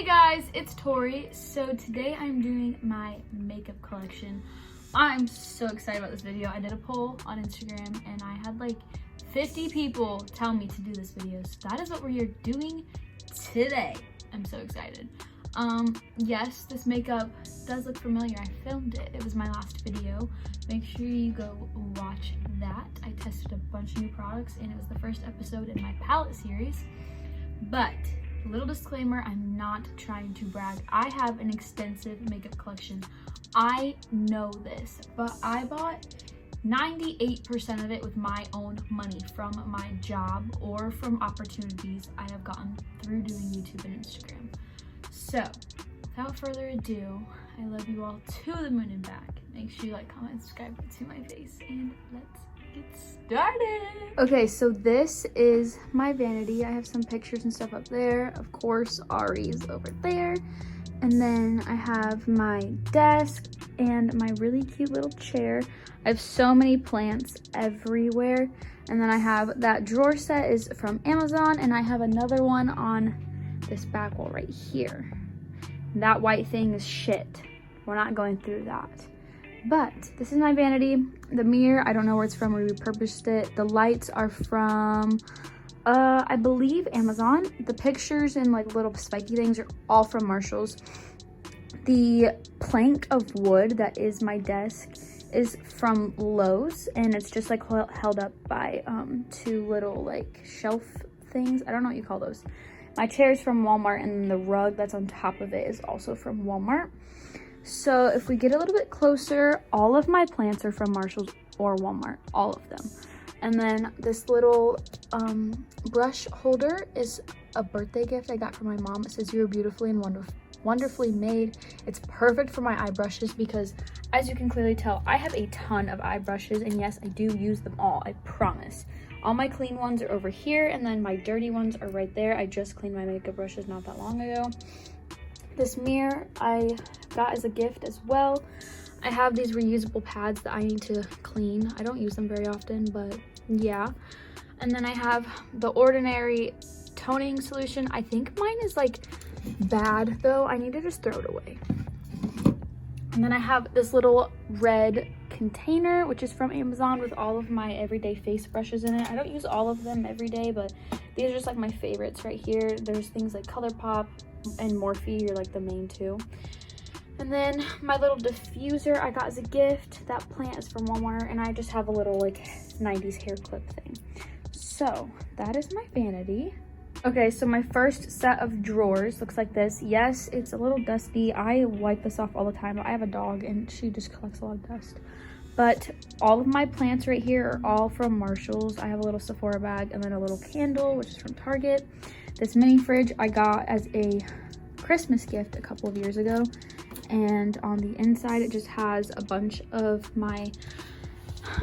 Hey guys, it's Tori. So today I'm doing my makeup collection. I'm so excited about this video. I did a poll on Instagram and I had like 50 people tell me to do this video. So that is what we're doing today. I'm so excited. Yes, this makeup does look familiar. I filmed it. It was my last video. Make sure you go watch that. I tested a bunch of new products and it was the first episode in my palette series. But little disclaimer, I'm not trying to brag. I have an extensive makeup collection. I know this, but I bought 98% of it with my own money from my job or from opportunities I have gotten through doing YouTube and Instagram. So without further ado, I love you all to the moon and back. Make sure you like, comment, subscribe to my face, and let's get started. Okay, so this is my vanity. I have some pictures and stuff up there. Of course, Ari's over there. And then I have my desk and my really cute little chair. I have so many plants everywhere. And then I have that drawer set is from Amazon, and I have another one on this back wall right here. That white thing is shit. We're not going through that. But this is my vanity. The mirror, I don't know where it's from. We repurposed it. The lights are from, I believe, Amazon. The pictures and like little spiky things are all from Marshall's. The plank of wood that is my desk is from Lowe's, and it's just like held up by two little like shelf things. I don't know what you call those. My chair is from Walmart, and then the rug that's on top of it is also from Walmart. So if we get a little bit closer, all of my plants are from Marshall's or Walmart, all of them. And then this little brush holder is a birthday gift I got from my mom. It says, "You are beautifully and wonderfully made." It's perfect for my eye brushes because, as you can clearly tell, I have a ton of eye brushes, and yes, I do use them all, I promise. All my clean ones are over here, and then my dirty ones are right there. I just cleaned my makeup brushes not that long ago. This mirror I got as a gift as well. I have these reusable pads that I need to clean. I don't use them very often, but yeah. And then I have the Ordinary toning solution. I think mine is like bad though. I need to just throw it away. And then I have this little red container, which is from Amazon, with all of my everyday face brushes in it. I don't use all of them every day, but these are just like my favorites right here. There's things like ColourPop and Morphe are like the main two. And then my little diffuser I got as a gift. That plant is from Walmart, and I just have a little like 90s hair clip thing. So that is my vanity. Okay, so my first set of drawers looks like this. Yes, it's a little dusty. I wipe this off all the time, but I have a dog and she just collects a lot of dust. But all of my plants right here are all from Marshall's. I have a little Sephora bag and then a little candle, which is from Target. This mini fridge I got as a Christmas gift a couple of years ago. And on the inside, it just has a bunch of my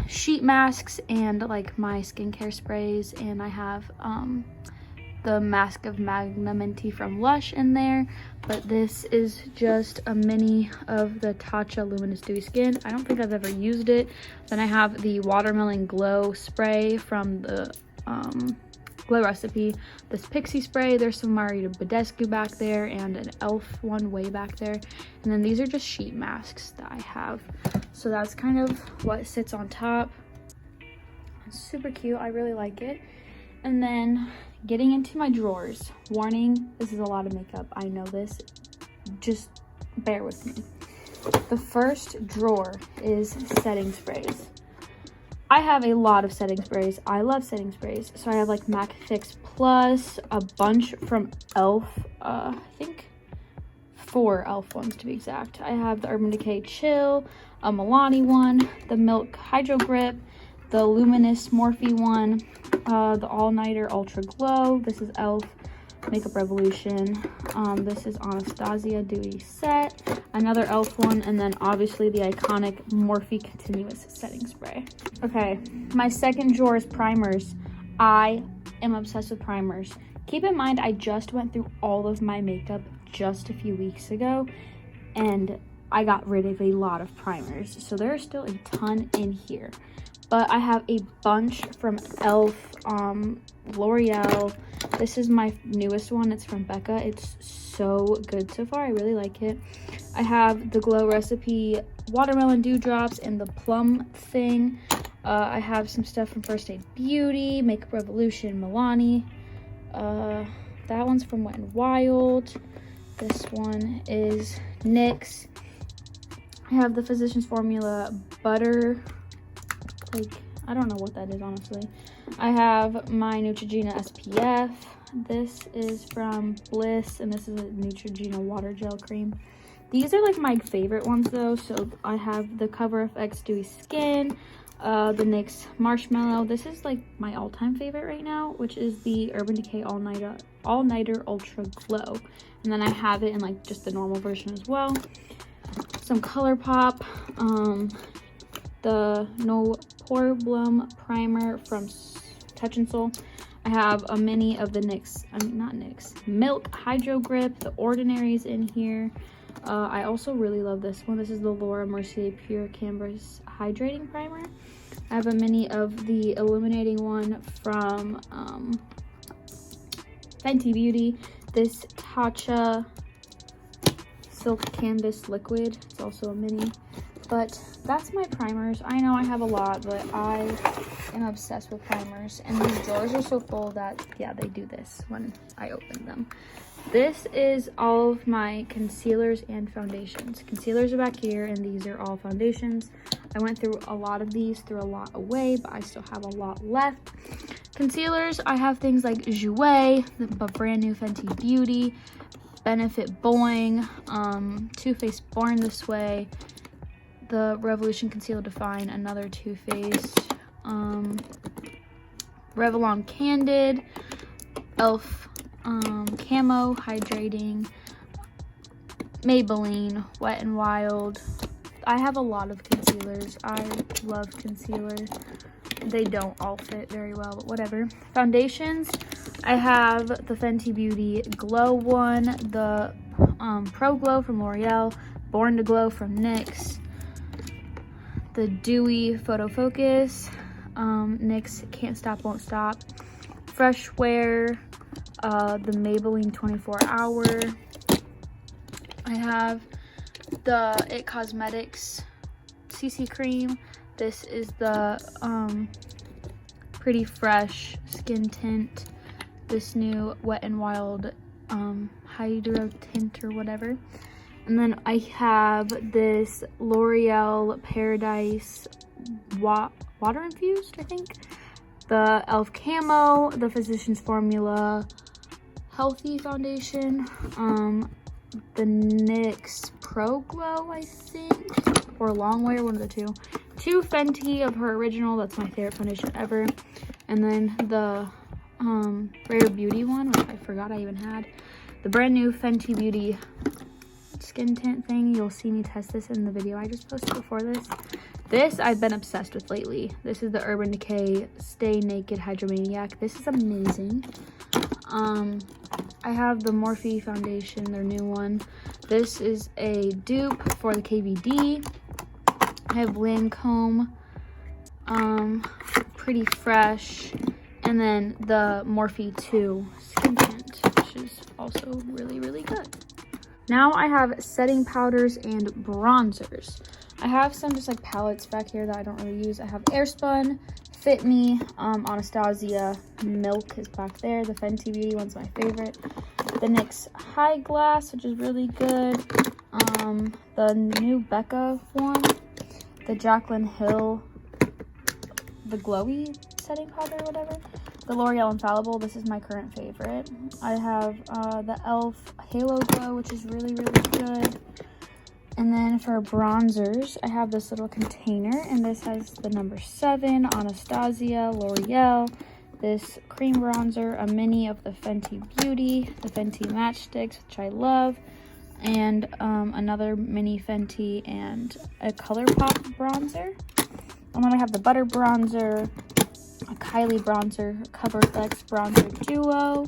sheet masks and like my skincare sprays. And I have the Mask of Magnamenti from Lush in there, but this is just a mini of the Tatcha Luminous Dewy Skin. I don't think I've ever used it. Then I have the Watermelon Glow spray from the Glow Recipe, this Pixie spray. There's some Mario Badescu back there and an e.l.f. one way back there. And then these are just sheet masks that I have. So that's kind of what sits on top. It's super cute. I really like it. And then getting into my drawers. Warning, this is a lot of makeup. I know this. Just bear with me. The first drawer is setting sprays. I have a lot of setting sprays. I love setting sprays. So I have like MAC Fix Plus, a bunch from e.l.f. I think 4 e.l.f. ones to be exact. I have the Urban Decay Chill, a Milani one, the Milk Hydro Grip, the Luminous Morphe one, the All Nighter Ultra Glow. This is e.l.f. Makeup Revolution. This is Anastasia Dewy Set, another e.l.f. one, and then obviously the iconic Morphe Continuous Setting Spray. Okay, my second drawer is primers. I am obsessed with primers. Keep in mind, I just went through all of my makeup just a few weeks ago, and I got rid of a lot of primers, so there are still a ton in here. but I have a bunch from e.l.f., L'Oreal. This is my newest one. It's from Becca. It's so good so far. I really like it. I have the Glow Recipe Watermelon Dewdrops and the Plum thing. I have some stuff from First Aid Beauty, Makeup Revolution, Milani. That one's from Wet n Wild. This one is NYX. I have the Physicians Formula Butter. Like, I don't know what that is, honestly. I have my Neutrogena SPF. This is from Bliss, and this is a Neutrogena Water Gel Cream. These are like my favorite ones though. So I have the Cover FX Dewy Skin, the NYX Marshmallow. This is like my all-time favorite right now, which is the Urban Decay All Nighter Ultra Glow. And then I have it in like just the normal version as well. Some ColourPop, the No Pore Bloom Primer from Touch in Sol. I have a mini of the Milk Hydro Grip. The Ordinary's in here. I also really love this one. This is the Laura Mercier Pure Canvas Hydrating Primer. I have a mini of the illuminating one from Fenty Beauty. This Tatcha Silk Canvas Liquid. It's also a mini. But that's my primers. I know I have a lot, but I am obsessed with primers. And these drawers are so full that, yeah, they do this when I open them. This is all of my concealers and foundations. Concealers are back here, and these are all foundations. I went through a lot of these, threw a lot away, but I still have a lot left. Concealers, I have things like Jouer, the brand new Fenty Beauty, Benefit Boing, Too Faced Born This Way, the Revolution Conceal Define, another Too Faced, Revlon Candid, e.l.f. Camo Hydrating, Maybelline Wet n Wild. I have a lot of concealers. I love concealer. They don't all fit very well, but whatever. Foundations, I have the Fenty Beauty Glow one, the Pro Glow from L'Oreal, Born to Glow from NYX, the Dewy Photo Focus, NYX Can't Stop Won't Stop, Fresh Wear, the Maybelline 24 Hour. I have the It Cosmetics CC Cream. This is the Pretty Fresh Skin Tint. This new Wet n Wild Hydro Tint or whatever. And then I have this L'Oreal Paradise Water Infused, I think. The e.l.f. Camo, the Physicians Formula Healthy Foundation, the NYX Pro Glow, I think, or Longwear, one of the two. Two Fenty of her original, that's my favorite foundation ever. And then the Rare Beauty one, which I forgot I even had. The brand new Fenty Beauty skin tint thing. You'll see me test this in the video I just posted before this. This I've been obsessed with lately. This is the Urban Decay Stay Naked Hydromaniac. This is amazing. I have the Morphe foundation, their new one. This is a dupe for the KVD. I have Lancome, Pretty Fresh, and then the Morphe 2 skin tint, which is also really, really good. Now I have setting powders and bronzers. I have some just like palettes back here that I don't really use. I have Airspun, Fit Me, Anastasia, Milk is back there. The Fenty Beauty one's my favorite. The NYX High Glass, which is really good. The new Becca one. The Jaclyn Hill, the glowy setting powder or whatever. The L'Oreal Infallible, this is my current favorite. I have the e.l.f. Halo Glow, which is really, really good. And then for bronzers, I have this little container, and this has the number 7, Anastasia, L'Oreal, this cream bronzer, a mini of the Fenty Beauty, the Fenty Matchsticks, which I love, and another mini Fenty and a ColourPop bronzer. And then I have the Butter Bronzer, a Kylie bronzer, a Cover FX bronzer duo,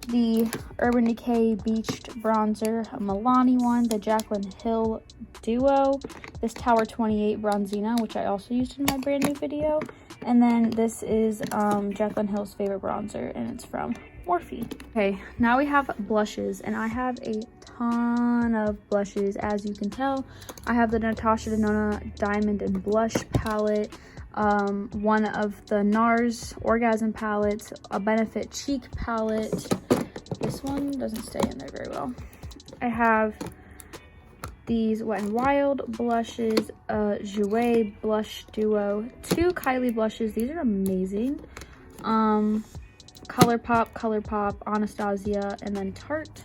the Urban Decay Beached Bronzer, a Milani one, the Jaclyn Hill Duo, this Tower 28 Bronzina, which I also used in my brand new video, and then this is Jaclyn Hill's favorite bronzer, and it's from Morphe. Okay, now we have blushes, and I have a ton of blushes. As you can tell, I have the Natasha Denona Diamond and Blush palette, one of the NARS Orgasm palettes, a Benefit Cheek palette. This one doesn't stay in there very well. I have these Wet n Wild blushes, Jouer blush duo, 2 Kylie blushes. These are amazing. ColourPop, Anastasia, and then Tarte.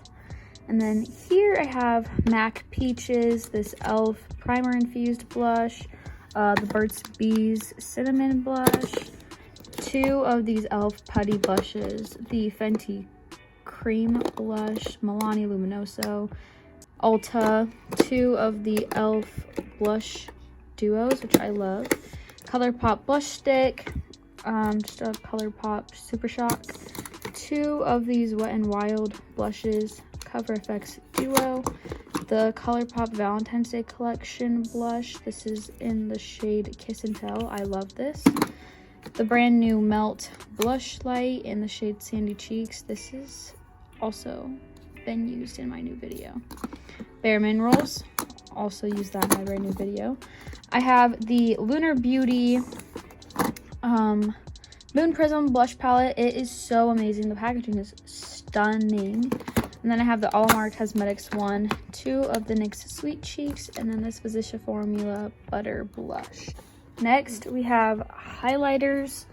And then here I have MAC Peaches, this e.l.f. primer infused blush, the Burt's Bees cinnamon blush, 2 of these e.l.f. putty blushes, the Fenty cream blush, Milani Luminoso, Ulta, 2 of the e.l.f. blush duos, which I love, ColourPop blush stick, just a ColourPop Super Shock, 2 of these Wet n Wild blushes, Cover FX duo, the ColourPop Valentine's Day collection blush. This is in the shade Kiss and Tell. I love this. The brand new Melt blush light in the shade Sandy Cheeks. This is also been used in my new video. Bare Minerals, also used that in my brand new video. I have the Lunar Beauty Moon Prism blush palette. It is so amazing. The packaging is stunning. And then I have the Alamar Cosmetics one, 2 of the NYX Sweet Cheeks, and then this Physician Formula Butter Blush. Next, we have highlighters.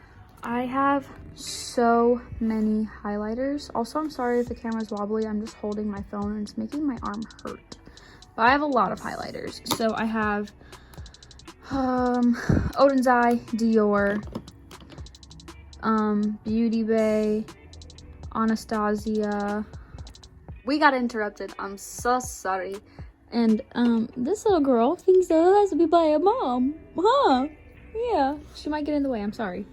I have so many highlighters. Also, I'm sorry if the camera's wobbly. I'm just holding my phone and it's making my arm hurt. But I have a lot of highlighters. So I have Oden's Eye, Dior, Beauty Bay, Anastasia. We got interrupted. I'm so sorry. And this little girl thinks that it has to be by a mom. Huh? Yeah. She might get in the way. I'm sorry.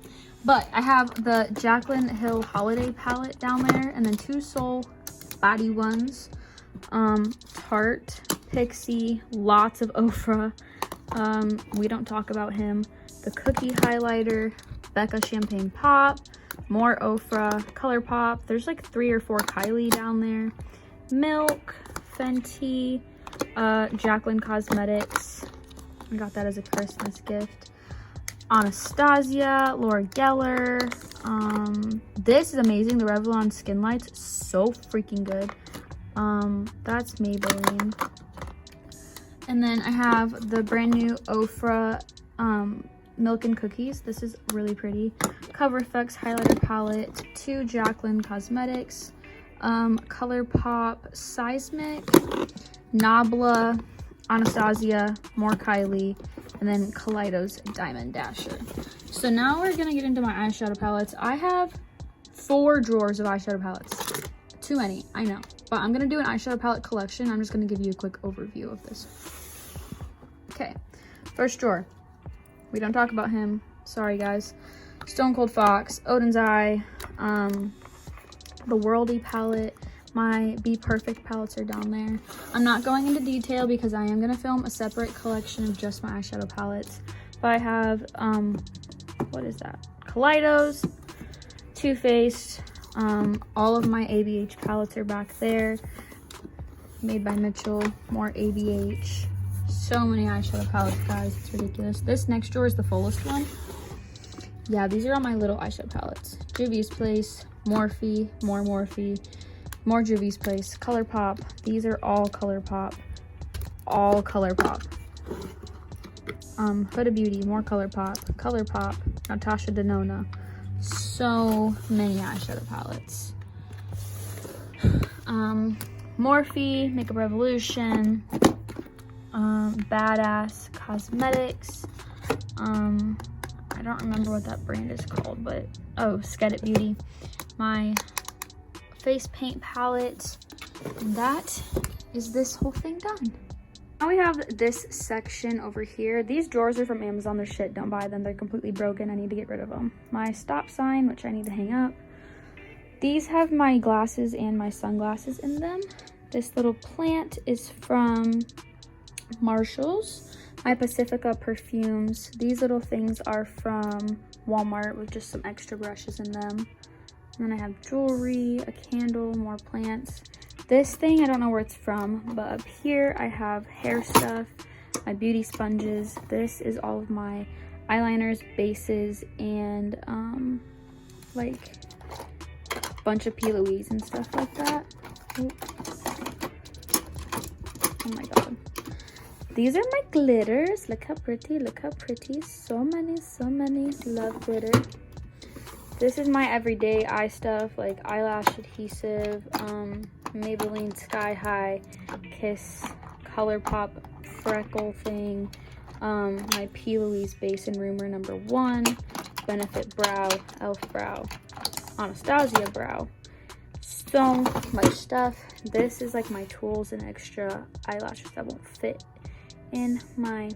But I have the Jaclyn Hill Holiday palette down there. And then 2 Soul body ones. Tarte, Pixie, lots of Ofra. We don't talk about him. The Cookie highlighter, Becca Champagne Pop, more Ofra, ColourPop. There's like 3 or 4 Kylie down there. Milk, Fenty, Jaclyn Cosmetics. I got that as a Christmas gift. Anastasia, Laura Geller. This is amazing. The Revlon Skin Lights, so freaking good. That's Maybelline. And then I have the brand new Ofra Milk and Cookies. This is really pretty. Cover FX highlighter palette, 2 Jaclyn Cosmetics, ColourPop Seismic, Nabla, Anastasia, more Kylie, and then Kaleidos Diamond Dasher. So now we're gonna get into my eyeshadow palettes. I have 4 drawers of eyeshadow palettes. Too many, I know. But I'm gonna do an eyeshadow palette collection. I'm just gonna give you a quick overview of this. Okay, first drawer. We don't talk about him. Sorry, guys. Stone Cold Fox, Oden's Eye, the Worldy palette. My Be Perfect palettes are down there. I'm not going into detail because I am going to film a separate collection of just my eyeshadow palettes. But I have, what is that? Kaleidos, Too Faced. All of my ABH palettes are back there. Made by Mitchell. More ABH. So many eyeshadow palettes, guys. It's ridiculous. This next drawer is the fullest one. Yeah, these are all my little eyeshadow palettes. Juvia's Place, Morphe, more Morphe, more Juvia's Place, ColourPop. These are all ColourPop. All ColourPop. Huda Beauty, more ColourPop, Natasha Denona. So many eyeshadow palettes. Morphe, Makeup Revolution, Badass Cosmetics. I don't remember what that brand is called, but oh, Sked It Beauty. My face paint palette. And that is this whole thing done. Now we have this section over here. These drawers are from Amazon. They're shit. Don't buy them. They're completely broken. I need to get rid of them. My stop sign, which I need to hang up. These have my glasses and my sunglasses in them. This little plant is from Marshall's. My Pacifica perfumes. These little things are from Walmart with just some extra brushes in them. And then I have jewelry, a candle, more plants. This thing, I don't know where it's from, but up here I have hair stuff, my beauty sponges. This is all of my eyeliners, bases, and like a bunch of P. Louise and stuff like that. Oh my god. These are my glitters. Look how pretty, look how pretty. So many, love glitter. This is my everyday eye stuff, like eyelash adhesive, Maybelline Sky High, Kiss, ColourPop freckle thing, my P. Louise base in Rumor #1, Benefit Brow, Elf Brow, Anastasia Brow. So much stuff. This is like my tools and extra eyelashes that won't fit in my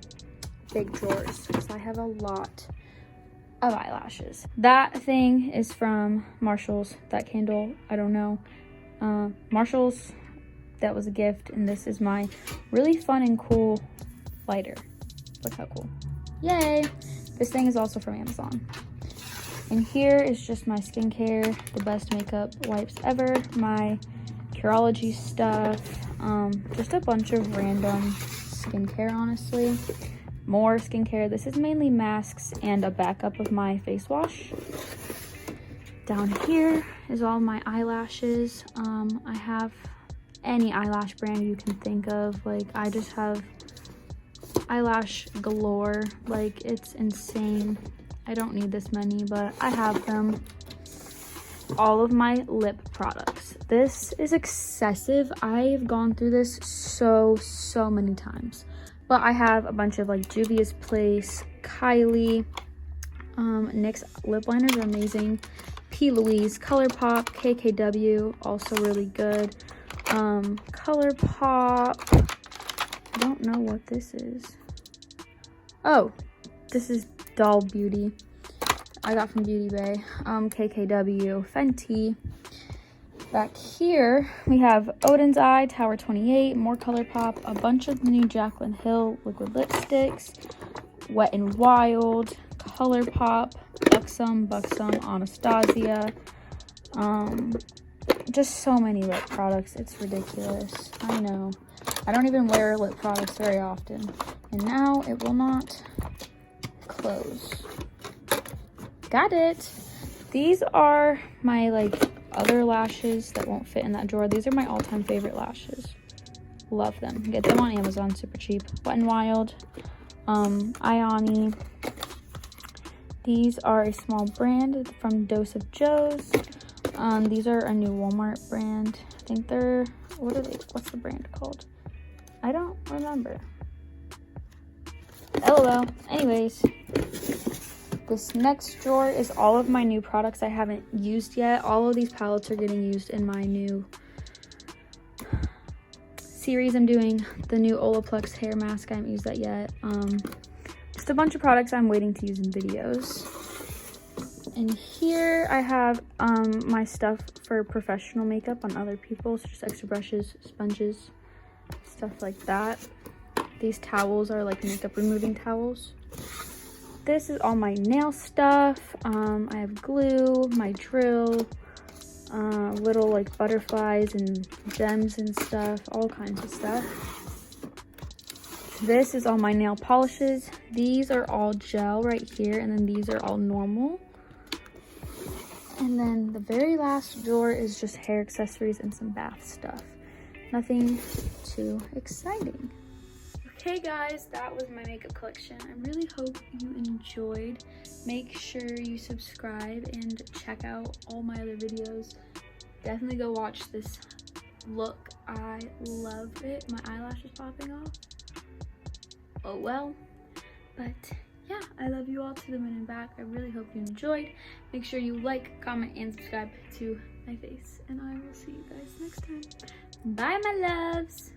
big drawers because I have a lot of eyelashes. That thing is from Marshall's. That candle, I don't know. Marshall's, that was a gift. And this is my really fun and cool lighter. Look how cool. Yay! This thing is also from Amazon. And here is just my skincare, the best makeup wipes ever, my Curology stuff, just a bunch of random skincare, honestly. More skincare. This is mainly masks and a backup of my face wash. Down here is all my eyelashes. I have any eyelash brand you can think of. Like, I just have eyelash galore. Like, it's insane. I don't need this many, but I have them. All of my lip products. This is excessive. I've gone through this so many times. But I have a bunch of like Juvia's Place, Kylie, NYX lip liners are amazing. P. Louise, ColourPop, KKW, also really good. ColourPop, I don't know what this is. Oh, this is Doll Beauty. I got from Beauty Bay. KKW, Fenty. Back here, we have Odin's Eye, Tower 28, more ColourPop, a bunch of the new Jaclyn Hill liquid lipsticks, Wet n Wild, ColourPop, Buxom, Anastasia, just so many lip products. It's ridiculous. I know. I don't even wear lip products very often. And now it will not close. Got it. These are my like other lashes that won't fit in that drawer. These are my all-time favorite lashes. Love them. Get them on Amazon, super cheap. Wet n Wild, Ioni. These are a small brand from Dose of Joe's. These are a new Walmart brand. I think they're, what are they? What's the brand called? I don't remember. LOL. Anyways, this next drawer is all of my new products I haven't used yet. All of these palettes are getting used in my new series I'm doing. The new Olaplex hair mask, I haven't used that yet. Just a bunch of products I'm waiting to use in videos. And here I have my stuff for professional makeup on other people. So just extra brushes, sponges, stuff like that. These towels are like makeup removing towels. This is all my nail stuff. I have glue, my drill, little like butterflies and gems and stuff, all kinds of stuff. This is all my nail polishes. These are all gel right here, and then these are all normal. And then the very last drawer is just hair accessories and some bath stuff. Nothing too exciting. Okay guys, that was my makeup collection. I really hope you enjoyed. Make sure you subscribe and check out all my other videos. Definitely go watch this look. I love it. My eyelash is popping off. Oh well. But yeah, I love you all to the moon and back. I really hope you enjoyed. Make sure you like, comment, and subscribe to my face. And I will see you guys next time. Bye, my loves.